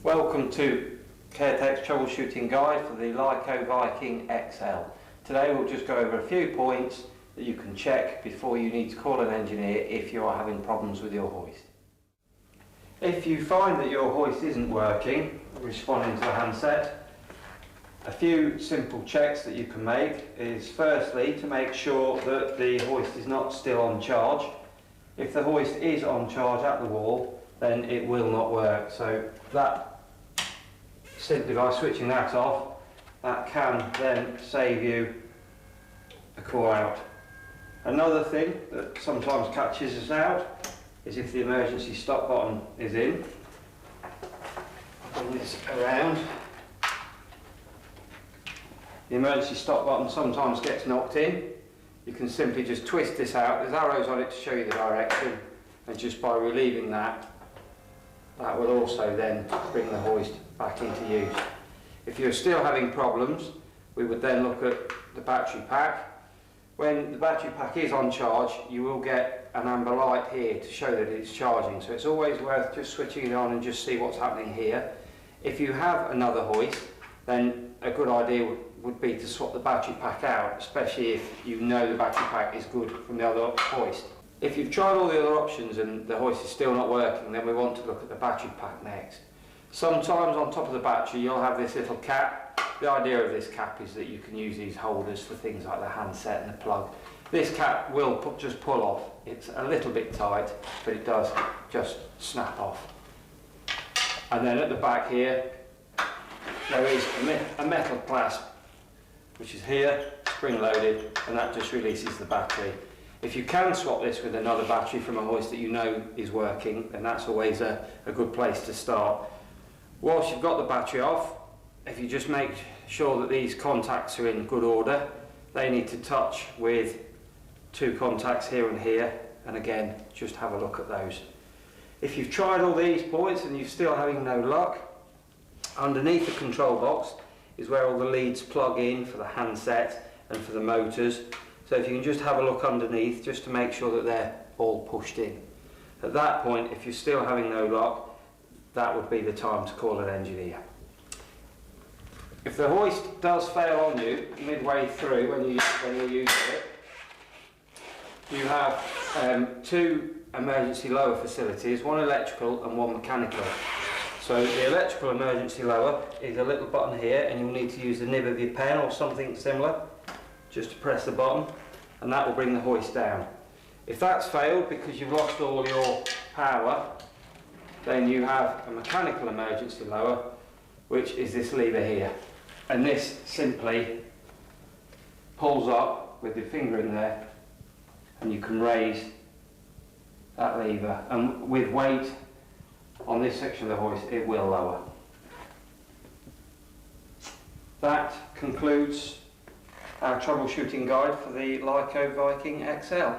Welcome to Caretech's troubleshooting guide for the Liko Viking XL. Today we'll just go over a few points that you can check before you need to call an engineer if you are having problems with your hoist. If you find that your hoist isn't working, responding to the handset, a few simple checks that you can make is firstly to make sure that the hoist is not still on charge. If the hoist is on charge at the wall, then it will not work. So that, simply by switching that off, that can then save you a call out. Another thing that sometimes catches us out is if the emergency stop button is in. Bring this around. The emergency stop button sometimes gets knocked in. You can simply just twist this out. There's arrows on it to show you the direction, and just by relieving that, that will also then bring the hoist back into use. If you're still having problems, we would then look at the battery pack. When the battery pack is on charge, you will get an amber light here to show that it's charging, so it's always worth just switching it on and just see what's happening here. If you have another hoist, then a good idea would be to swap the battery pack out, especially if you know the battery pack is good from the other hoist. If you've tried all the other options and the hoist is still not working, then we want to look at the battery pack next. Sometimes on top of the battery you'll have this little cap. The idea of this cap is that you can use these holders for things like the handset and the plug. This cap will just pull off. It's a little bit tight, but it does just snap off. And then at the back here there is a metal clasp, which is here, spring loaded, and that just releases the battery. If you can swap this with another battery from a hoist that you know is working, then that's always a good place to start. Whilst you've got the battery off, if you just make sure that these contacts are in good order, they need to touch with two contacts here and here, and again, just have a look at those. If you've tried all these points and you're still having no luck, underneath the control box is where all the leads plug in for the handset and for the motors. So if you can just have a look underneath just to make sure that they're all pushed in. At that point, if you're still having no luck, that would be the time to call an engineer. If the hoist does fail on you midway through when you're using it, you have two emergency lower facilities, one electrical and one mechanical. So the electrical emergency lower is a little button here, and you'll need to use the nib of your pen or something similar just to press the button, and that will bring the hoist down. If that's failed because you've lost all your power, then you have a mechanical emergency lower, which is this lever here, and this simply pulls up with your finger in there, and you can raise that lever, and with weight on this section of the hoist it will lower. That concludes our troubleshooting guide for the Liko Viking XL.